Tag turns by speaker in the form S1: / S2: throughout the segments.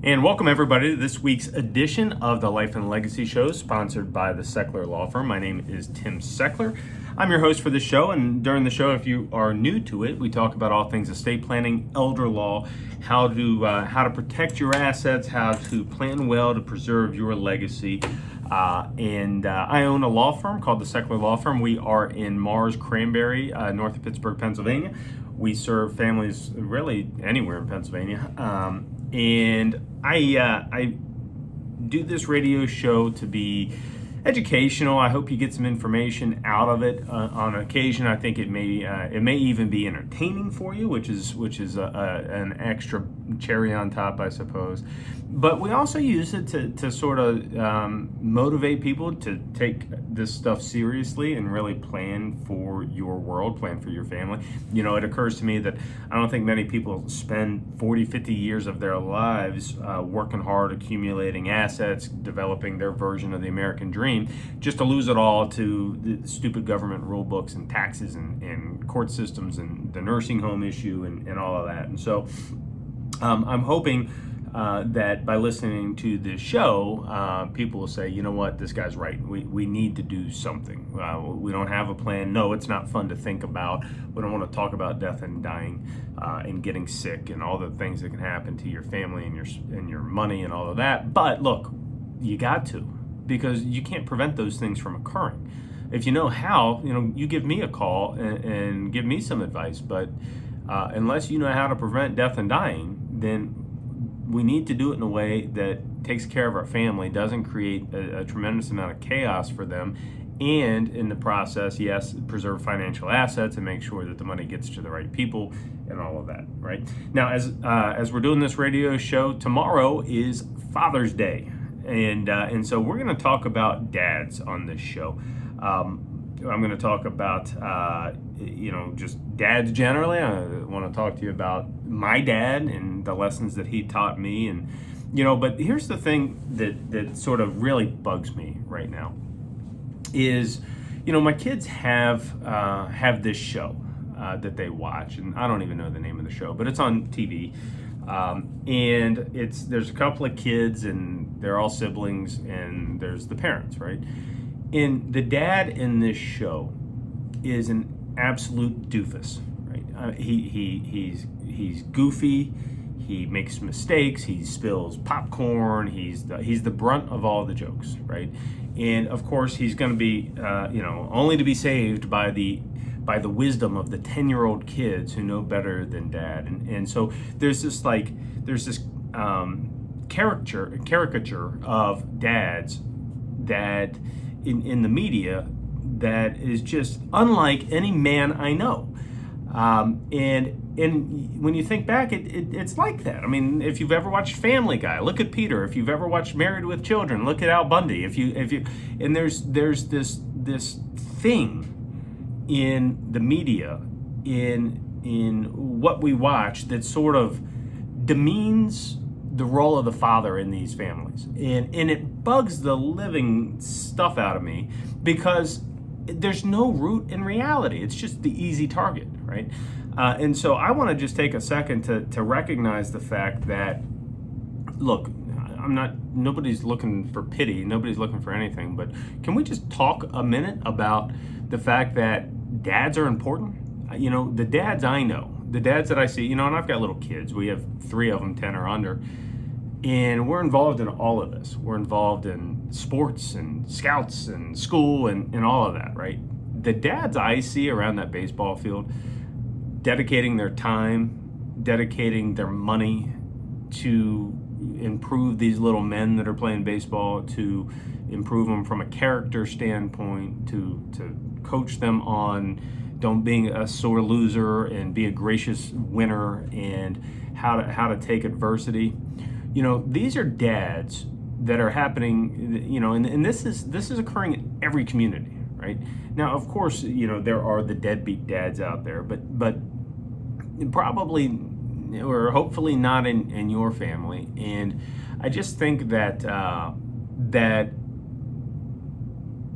S1: And welcome everybody to this week's edition of the Life and Legacy Show, sponsored by the Sechler Law Firm. My name is Tim Sechler. I'm your host for the show, and during the show, if you are new to it, we talk about all things estate planning, elder law, how to protect your assets, how to plan well to preserve your legacy. I own a law firm called the Sechler Law Firm. We are in Mars, Cranberry, north of Pittsburgh, Pennsylvania. We serve families really anywhere in Pennsylvania. And I do this radio show to be educational. I hope you get some information out of it. On occasion, I think it may even be entertaining for you, which is an extra cherry on top, I suppose. But we also use it to sort of motivate people to take this stuff seriously and really plan for your world, plan for your family. You know, it occurs to me that I don't think many people spend 40, 50 years of their lives working hard, accumulating assets, developing their version of the American dream, just to lose it all to the stupid government rule books and taxes and court systems and the nursing home issue and all of that. And so I'm hoping that by listening to this show, people will say, you know what, this guy's right. We need to do something. We don't have a plan. No, it's not fun to think about. We don't want to talk about death and dying and getting sick and all the things that can happen to your family and your money and all of that. But look, you got to, because you can't prevent those things from occurring. If you know how, you give me a call and give me some advice. But unless you know how to prevent death and dying, then we need to do it in a way that takes care of our family, doesn't create a tremendous amount of chaos for them, and in the process, yes, preserve financial assets and make sure that the money gets to the right people and all of that, right? Now, as we're doing this radio show, tomorrow is Father's Day, and so we're going to talk about dads on this show. I'm going to talk about, just dads generally. I want to talk to you about my dad and the lessons that he taught me. And, but here's the thing that sort of really bugs me right now is, my kids have this show that they watch, and I don't even know the name of the show, but it's on TV. And there's a couple of kids, and they're all siblings, and there's the parents, right? And the dad in this show is an absolute doofus, right? He's goofy. He makes mistakes. He spills popcorn. He's the brunt of all the jokes, right? And of course, he's going to be, only to be saved by the wisdom of the 10-year-old kids who know better than dad. And so there's this caricature of dads that in the media that is just unlike any man I know. And when you think back, it's like that. I mean, if you've ever watched Family Guy, look at Peter. If you've ever watched Married with Children, look at Al Bundy. And there's this thing in the media, in what we watch, that sort of demeans the role of the father in these families. And it bugs the living stuff out of me, because there's no root in reality. It's just the easy target, right? And so I want to just take a second to recognize the fact that, look, nobody's looking for pity, nobody's looking for anything, but can we just talk a minute about the fact that dads are important? The dads I know, the dads that I see, and I've got little kids. We have 3 of them, 10 or under. And we're involved in all of this. We're involved in sports and scouts and school and all of that, right? The dads I see around that baseball field dedicating their time, dedicating their money to improve these little men that are playing baseball, to improve them from a character standpoint, to coach them on don't being a sore loser and be a gracious winner, and how to take adversity. These are dads that are happening, and this is occurring in every community, right? Now, of course, there are the deadbeat dads out there, but probably or hopefully not in your family. And I just think that that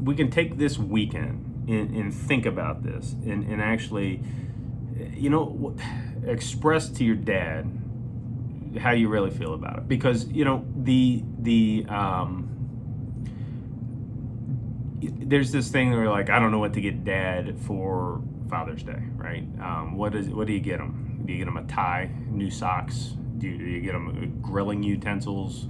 S1: we can take this weekend and think about this and actually, express to your dad how you really feel about it, because there's this thing where, like, I don't know what to get Dad for Father's Day, right? What do you get him? Do you get him a tie, new socks? Do you get him grilling utensils?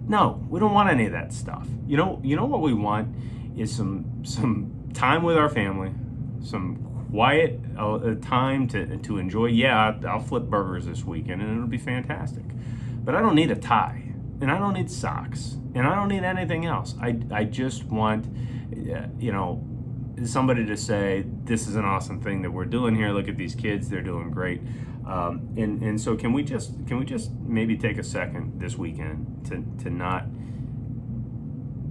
S1: No, we don't want any of that stuff. You know what we want is some time with our family, some quiet time to enjoy. Yeah, I'll flip burgers this weekend and it'll be fantastic. But I don't need a tie, and I don't need socks, and I don't need anything else. I just want, somebody to say, this is an awesome thing that we're doing here. Look at these kids; they're doing great. And so can we just maybe take a second this weekend to not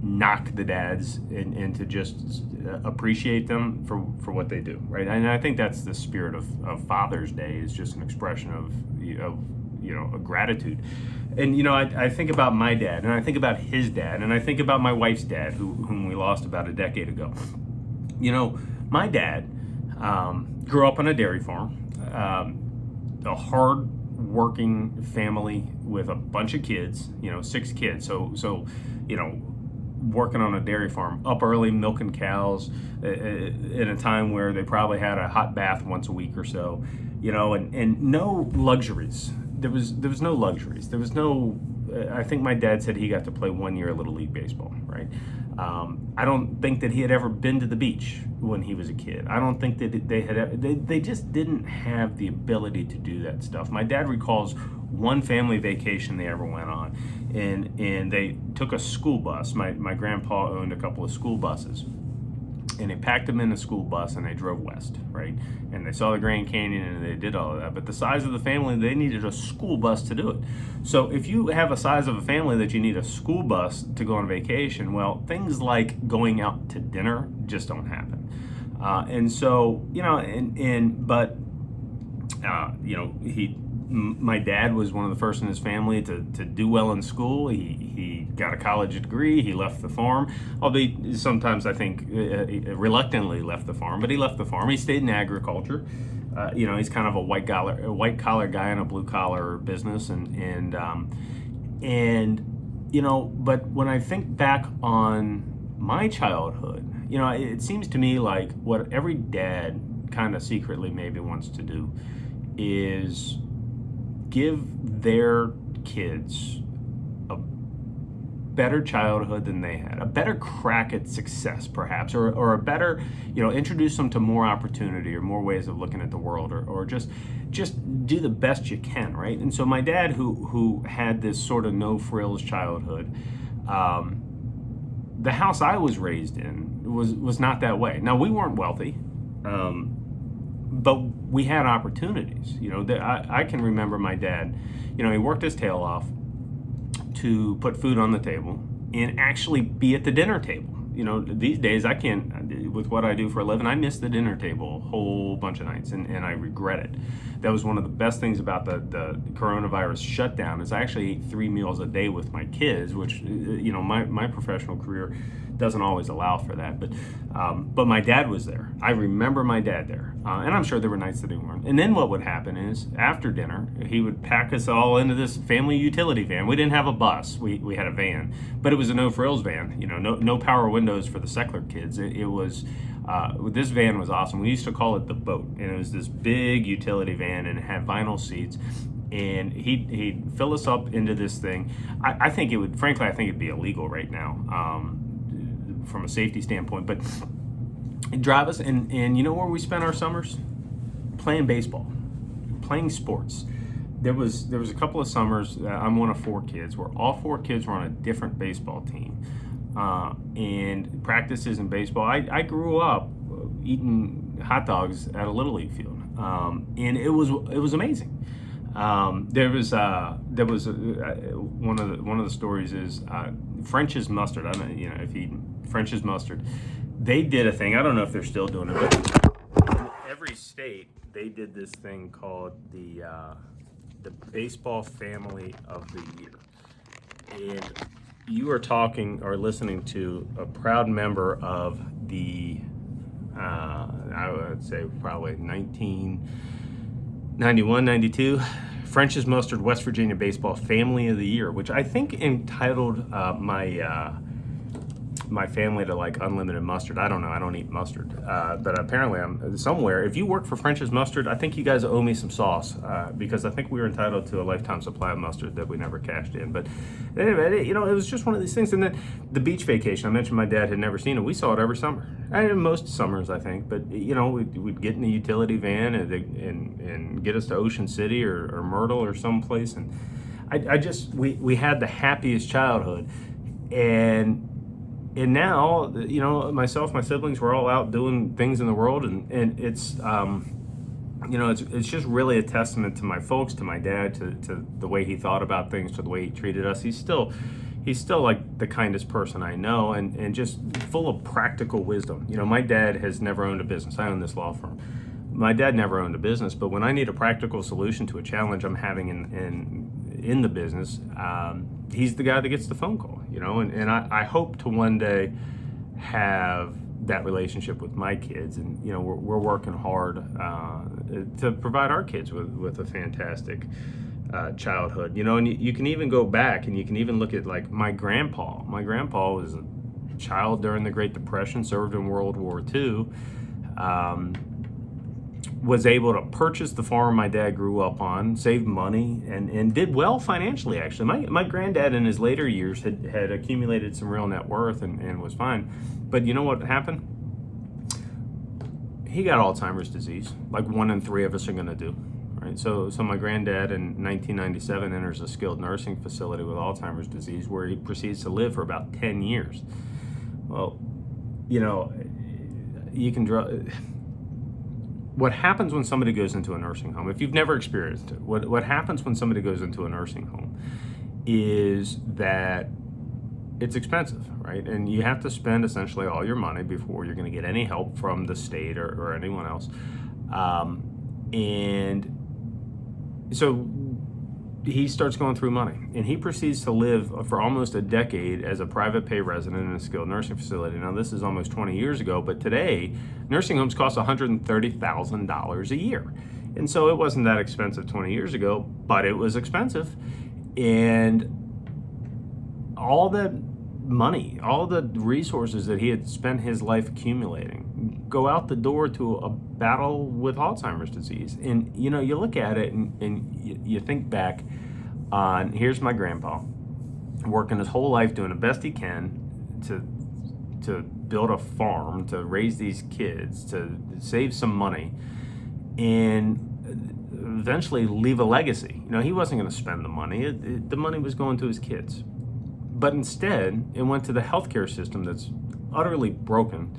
S1: knock the dads and to just appreciate them for what they do, right? And I think that's the spirit of Father's Day, is just an expression of a gratitude. And I think about my dad, and I think about his dad, and I think about my wife's dad, whom we lost about a decade ago. My dad grew up on a dairy farm, a hard working family with a bunch of kids, 6 kids. So working on a dairy farm, up early, milking cows, in a time where they probably had a hot bath once a week or so, and no luxuries. There was no luxuries. There was no. I think my dad said he got to play 1 year Little League baseball, right? I don't think that he had ever been to the beach when he was a kid. I don't think that they just didn't have the ability to do that stuff. My dad recalls one family vacation they ever went on, and they took a school bus. My grandpa owned a couple of school buses, and they packed them in a school bus and they drove west, right? And they saw the Grand Canyon and they did all of that. But the size of the family, they needed a school bus to do it. So if you have a size of a family that you need a school bus to go on vacation, well, things like going out to dinner just don't happen. And so, my dad was one of the first in his family to do well in school. He got a college degree. He left the farm, albeit sometimes I think reluctantly left the farm, but he left the farm. He stayed in agriculture. He's kind of a white collar guy in a blue collar business, but when I think back on my childhood, it seems to me like what every dad kind of secretly maybe wants to do is give their kids a better childhood than they had, a better crack at success perhaps, or a better, introduce them to more opportunity or more ways of looking at the world, or just do the best you can, right? And so my dad, who had this sort of no frills childhood, the house I was raised in was not that way. Now, we weren't wealthy, but we had opportunities. I can remember my dad, he worked his tail off to put food on the table and actually be at the dinner table. These days I can't, with what I do for a living, I miss the dinner table a whole bunch of nights, and I regret it. That was one of the best things about the coronavirus shutdown, is I actually ate 3 meals a day with my kids, which, my professional career doesn't always allow for that. But my dad was there. I remember my dad there. And I'm sure there were nights that he weren't. And then what would happen is, after dinner, he would pack us all into this family utility van. We didn't have a bus. We had a van. But it was a no-frills van. No power windows for the Sechler kids. It was... this van was awesome. We used to call it the boat. And it was this big utility van, and it had vinyl seats. And he'd fill us up into this thing. I think it'd be illegal right now. From a safety standpoint, but drive us, and you know where we spent our summers? Playing baseball, playing sports. There was a couple of summers. I'm one of 4 kids, where all 4 kids were on a different baseball team, and practices in baseball. I grew up eating hot dogs at a Little League field, and it was amazing. There was one of the stories is French's mustard. I don't know, if you French's mustard. They did a thing. I don't know if they're still doing it, but in every state they did this thing called the Baseball Family of the Year, and you are talking or listening to a proud member of the I would say probably 1991, 92 French's Mustard West Virginia Baseball Family of the Year, which I think entitled my family to like unlimited mustard. I don't know. I don't eat mustard, but apparently I'm somewhere. If you work for French's Mustard, I think you guys owe me some sauce because I think we were entitled to a lifetime supply of mustard that we never cashed in. But anyway, it was just one of these things. And then the beach vacation, I mentioned my dad had never seen it. We saw it every summer, most summers, I think. But we'd get in a utility van and get us to Ocean City or Myrtle or someplace, and we had the happiest childhood. And now, myself, my siblings, we're all out doing things in the world, and it's just really a testament to my folks, to my dad, to the way he thought about things, to the way he treated us. He's still like the kindest person I know, and just full of practical wisdom. My dad has never owned a business. I own this law firm. My dad never owned a business, but when I need a practical solution to a challenge I'm having in the business, he's the guy that gets the phone call, and I hope to one day have that relationship with my kids, and we're working hard to provide our kids with a fantastic childhood, and you can even go back and you can even look at like my grandpa was a child during the Great Depression, served in World War II, was able to purchase the farm my dad grew up on, saved money, and did well financially, actually. My granddad in his later years had accumulated some real net worth and was fine. But you know what happened? He got Alzheimer's disease, like 1 in 3 of us are going to do. Right? So my granddad in 1997 enters a skilled nursing facility with Alzheimer's disease where he proceeds to live for about 10 years. Well, you can draw... What happens when somebody goes into a nursing home, if you've never experienced it, what happens when somebody goes into a nursing home is that it's expensive, right? And you have to spend essentially all your money before you're going to get any help from the state or anyone else. And so he starts going through money, and he proceeds to live for almost a decade as a private pay resident in a skilled nursing facility. Now, this is almost 20 years ago, but today, nursing homes cost $130,000 a year. And so it wasn't that expensive 20 years ago, but it was expensive. And all that money, all the resources that he had spent his life accumulating go out the door to a battle with Alzheimer's disease. And you look at it and you think back on, here's my grandpa working his whole life doing the best he can to build a farm, to raise these kids, to save some money, and eventually leave a legacy. He wasn't going to spend the money. The money was going to his kids. But instead, it went to the healthcare system that's utterly broken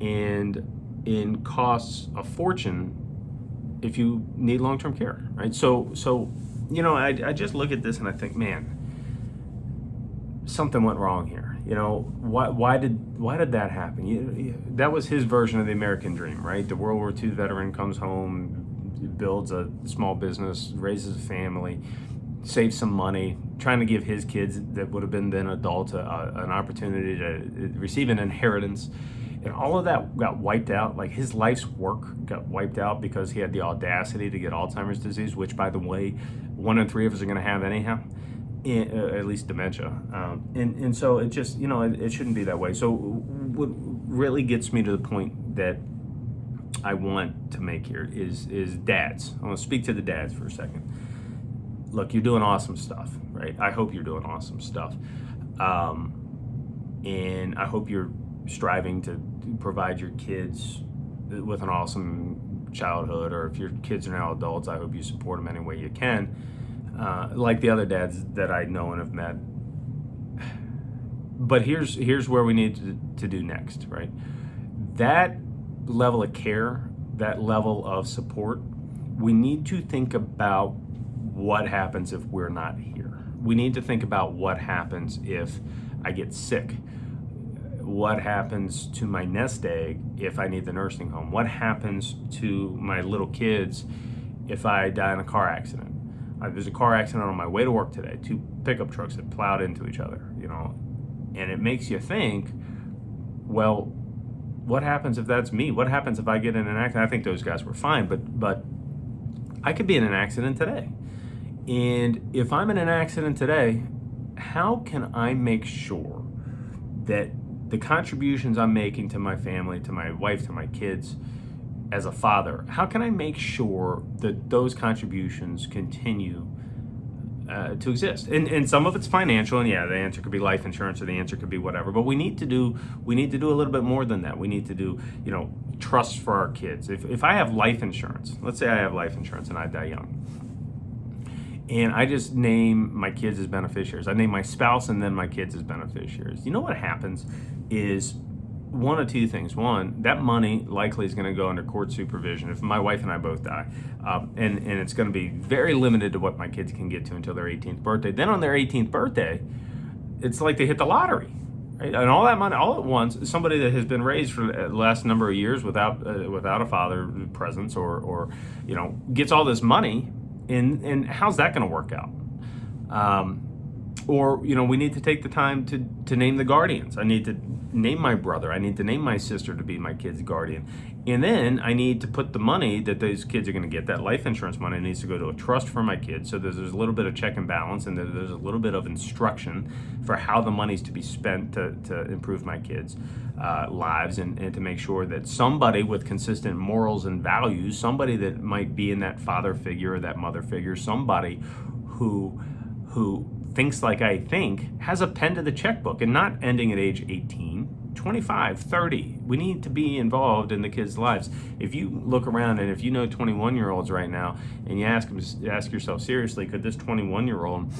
S1: and costs a fortune if you need long-term care, right? So I just look at this and I think, man, something went wrong here. Why did that happen? That was his version of the American dream, right? The World War II veteran comes home, builds a small business, raises a family, saves some money, trying to give his kids that would have been then adults an opportunity to receive an inheritance. And all of that got wiped out. Like his life's work got wiped out because he had the audacity to get Alzheimer's disease, which, by the way, 1 in 3 of us are going to have anyhow, at least dementia. And so it just, it shouldn't be that way. So what really gets me to the point that I want to make here is dads. I want to speak to the dads for a second. Look, you're doing awesome stuff, right? I hope you're doing awesome stuff. And I hope you're striving to provide your kids with an awesome childhood, or if your kids are now adults, I hope you support them any way you can, like the other dads that I know and have met. But here's where we need to do next, right? That level of care, that level of support, we need to think about what happens if we're not here. We need to think about what happens if I get sick. What happens to my nest egg if I need the nursing home? What happens to my little kids if I die in a car accident? There's a car accident on my way to work today. 2 pickup trucks that plowed into each other, and it makes you think, well, what happens if that's me? What happens if I get in an accident? I think those guys were fine, but I could be in an accident today. And if I'm in an accident today, how can I make sure that the contributions I'm making to my family, to my wife, to my kids, as a father, how can I make sure that those contributions continue to exist? And some of it's financial, and yeah, the answer could be life insurance, or the answer could be whatever. But we need to do a little bit more than that. We need to do, trust for our kids. If I have life insurance, let's say I have life insurance and I die young, and I just name my kids as beneficiaries. I name my spouse and then my kids as beneficiaries. You know what happens is one of two things. One, that money likely is going to go under court supervision if my wife and I both die. And it's going to be very limited to what my kids can get to until their 18th birthday. Then on their 18th birthday, it's like they hit the lottery. Right? And all that money, all at once, somebody that has been raised for the last number of years without a father presence or gets all this money, and how's that going to work out? Or we need to take the time to name the guardians. I need to name my brother. I need to name my sister to be my kid's guardian. And then I need to put the money that those kids are going to get, that life insurance money, needs to go to a trust for my kids. So there's a little bit of check and balance, and there's a little bit of instruction for how the money's to be spent to improve my kids' lives, and to make sure that somebody with consistent morals and values, somebody that might be in that father figure or that mother figure, somebody who thinks like I think, has a pen to the checkbook, and not ending at age 18, 25, 30. We need to be involved in the kids' lives. If you look around and if you know 21-year-olds right now, and you ask yourself seriously, could this 21-year-old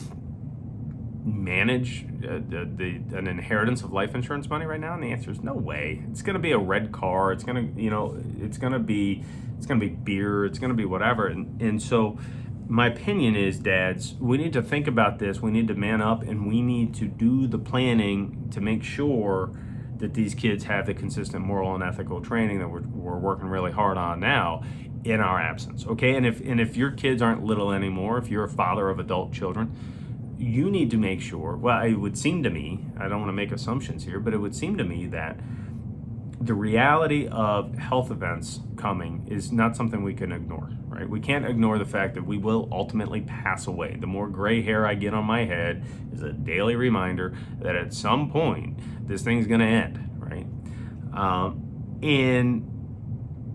S1: manage an inheritance of life insurance money right now? And the answer is no way. It's going to be a red car. It's going to be beer. It's going to be whatever. And so my opinion is, dads, we need to think about this. We need to man up, and we need to do the planning to make sure that these kids have the consistent moral and ethical training that we're working really hard on now in our absence. Okay, and if your kids aren't little anymore, if you're a father of adult children, you need to make sure. Well, it would seem to me, I don't want to make assumptions here, but it would seem to me that the reality of health events coming is not something we can ignore, right? We can't ignore the fact that we will ultimately pass away. The more gray hair I get on my head is a daily reminder that at some point this thing's going to end, right? And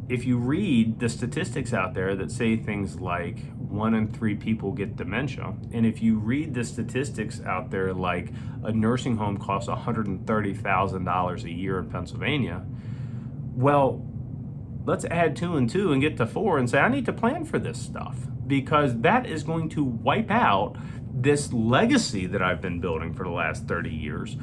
S1: if you read the statistics out there that say things like 1 in 3 people get dementia, and if you read the statistics out there like a nursing home costs $130,000 a year in Pennsylvania, well, let's add 2 and 2 and get to 4 and say, I need to plan for this stuff, because that is going to wipe out this legacy that I've been building for the last 30 years,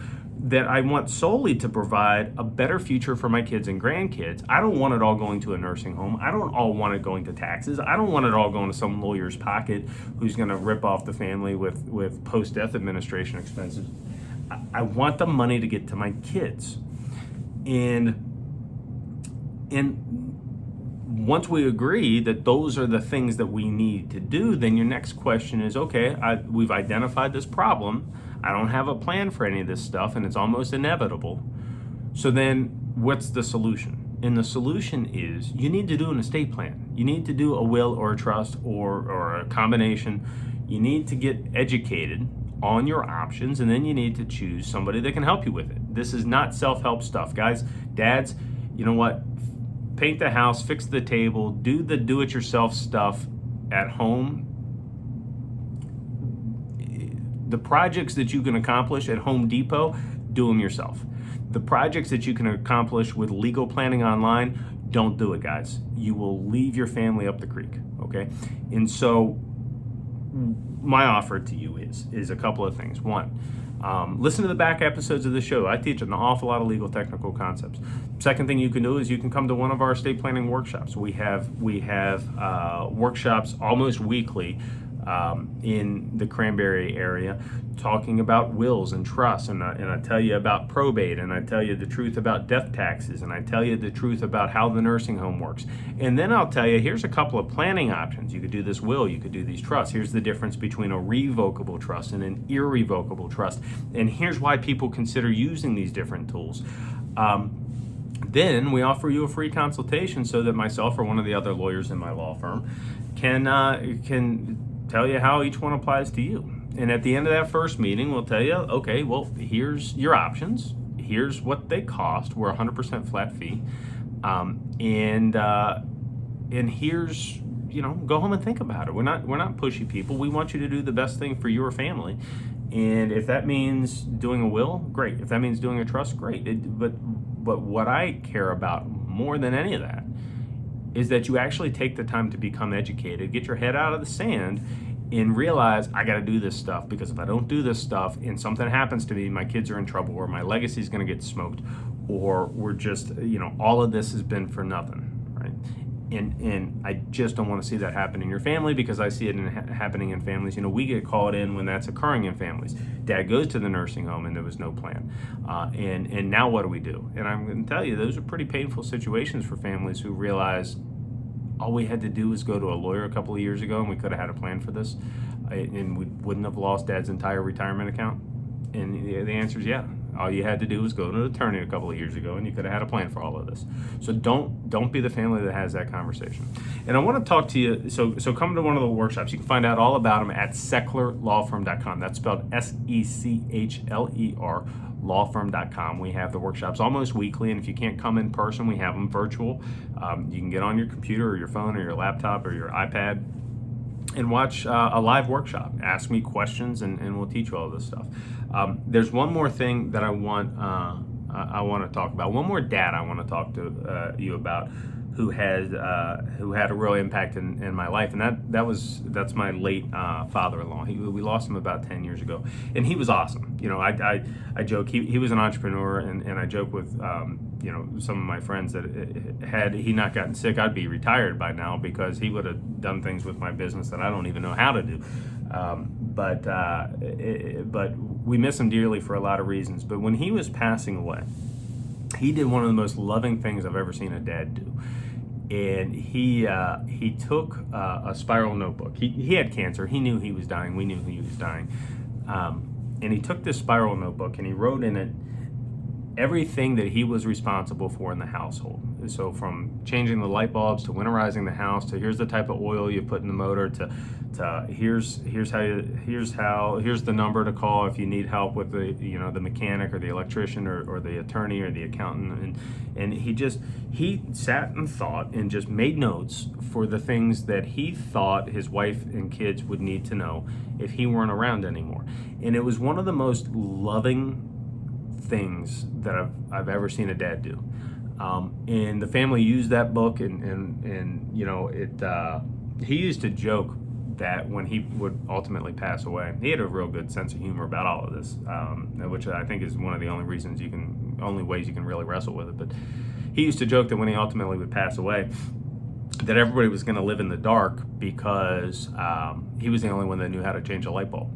S1: that I want solely to provide a better future for my kids and grandkids. I don't want it all going to a nursing home. I don't all want it going to taxes. I don't want it all going to some lawyer's pocket who's going to rip off the family with post-death administration expenses. I want the money to get to my kids. And once we agree that those are the things that we need to do, then your next question is, okay, we've identified this problem. I don't have a plan for any of this stuff, and it's almost inevitable. So then what's the solution? And the solution is you need to do an estate plan. You need to do a will or a trust or a combination. You need to get educated on your options, and then you need to choose somebody that can help you with it. This is not self-help stuff, guys. Dads, you know what? Paint the house, fix the table, do the do-it-yourself stuff at home. The projects that you can accomplish at Home Depot, do them yourself. The projects that you can accomplish with legal planning online, don't do it, guys. You will leave your family up the creek, okay? And so my offer to you is a couple of things. One, listen to the back episodes of the show. I teach an awful lot of legal technical concepts. Second thing you can do is you can come to one of our estate planning workshops. We have workshops almost weekly in the Cranberry area, talking about wills and trusts, and I tell you about probate, and I tell you the truth about death taxes, and I tell you the truth about how the nursing home works. And then I'll tell you, here's a couple of planning options. You could do this will, you could do these trusts. Here's the difference between a revocable trust and an irrevocable trust. And here's why people consider using these different tools. Then we offer you a free consultation so that myself or one of the other lawyers in my law firm can tell you how each one applies to you. And at the end of that first meeting, we'll tell you, okay, well, here's your options. Here's what they cost. We're 100% flat fee. And here's, go home and think about it. We're not pushy people. We want you to do the best thing for your family. And if that means doing a will, great. If that means doing a trust, great. But what I care about more than any of that is that you actually take the time to become educated, get your head out of the sand, and realize I got to do this stuff, because if I don't do this stuff and something happens to me, my kids are in trouble, or my legacy is going to get smoked, or we're just, all of this has been for nothing, right? And I just don't want to see that happen in your family, because I see it happening in families. We get called in when that's occurring in families. Dad goes to the nursing home and there was no plan. And now what do we do? And I'm going to tell you, those are pretty painful situations for families who realize all we had to do was go to a lawyer a couple of years ago and we could have had a plan for this, and we wouldn't have lost Dad's entire retirement account. And the answer is yeah. All you had to do was go to an attorney a couple of years ago, and you could have had a plan for all of this. So don't be the family that has that conversation. And I want to talk to you. So come to one of the workshops. You can find out all about them at sechlerlawfirm.com. That's spelled SECHLER lawfirm.com. We have the workshops almost weekly, and if you can't come in person, we have them virtual. You can get on your computer or your phone or your laptop or your iPad and watch a live workshop. Ask me questions, and we'll teach you all this stuff. There's one more thing that I want to talk about. One more dad I want to talk to you about, who had a real impact in my life, and that's my late father-in-law. We lost him about 10 years ago, and he was awesome. I joke he was an entrepreneur, and I joke with some of my friends that had he not gotten sick, I'd be retired by now, because he would have done things with my business that I don't even know how to do. But we miss him dearly for a lot of reasons. But when he was passing away, he did one of the most loving things I've ever seen a dad do. And he took a spiral notebook. He had cancer. He knew he was dying. We knew he was dying. And he took this spiral notebook and he wrote in it everything that he was responsible for in the household. So from changing the light bulbs to winterizing the house, to here's the type of oil you put in the motor, to here's the number to call if you need help with the mechanic or the electrician or the attorney or the accountant. And he sat and thought and just made notes for the things that he thought his wife and kids would need to know if he weren't around anymore. And it was one of the most loving things that I've ever seen a dad do. And the family used that book, and he used to joke that when he would ultimately pass away, he had a real good sense of humor about all of this, which I think is one of the only ways you can really wrestle with it. But he used to joke that when he ultimately would pass away, that everybody was going to live in the dark, because he was the only one that knew how to change a light bulb.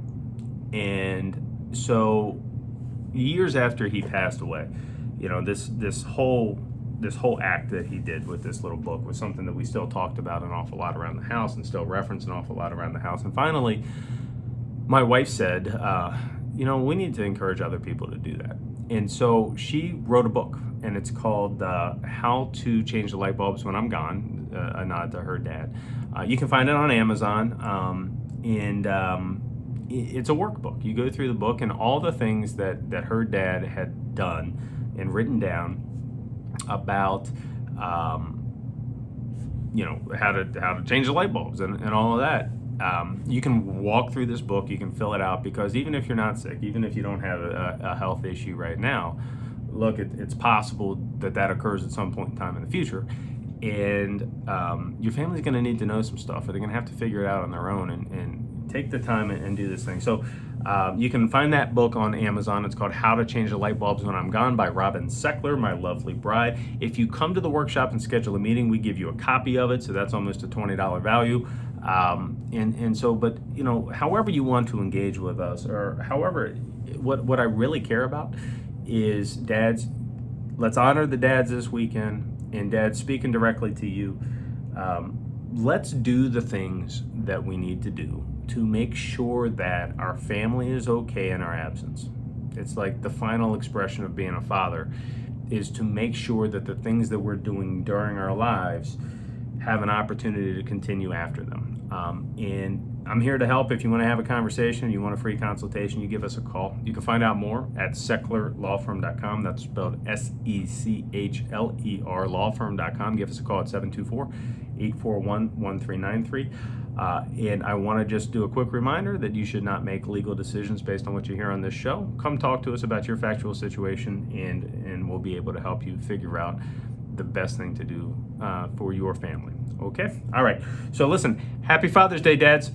S1: And so years after he passed away, this whole act that he did with this little book was something that we still talked about an awful lot around the house, and still referenced an awful lot around the house. And finally, my wife said, we need to encourage other people to do that. And so she wrote a book, and it's called How to Change the Light Bulbs When I'm Gone, a nod to her dad. You can find it on Amazon, it's a workbook. You go through the book and all the things that her dad had done and written down about how to change the light bulbs and all of that. You can walk through this book, you can fill it out, because even if you're not sick, even if you don't have a health issue right now, look, it's possible that occurs at some point in time in the future. And your family's going to need to know some stuff, or they're going to have to figure it out on their own, and take the time and do this thing. So you can find that book on Amazon. It's called How to Change the Light Bulbs When I'm Gone by Robin Sechler, my lovely bride. If you come to the workshop and schedule a meeting, we give you a copy of it, so that's almost a $20 value. But however you want to engage with us, or however, what I really care about is dads. Let's honor the dads this weekend, and dads, speaking directly to you, let's do the things that we need to do to make sure that our family is okay in our absence. It's like the final expression of being a father is to make sure that the things that we're doing during our lives have an opportunity to continue after them. I'm here to help. If you want to have a conversation, you want a free consultation, you give us a call. You can find out more at sechlerlawfirm.com. That's spelled Secchler lawfirm.com. Give us a call at 724-841-1393. And I want to just do a quick reminder that you should not make legal decisions based on what you hear on this show. Come talk to us about your factual situation, and we'll be able to help you figure out the best thing to do for your family. Okay? All right. So listen, happy Father's Day, dads.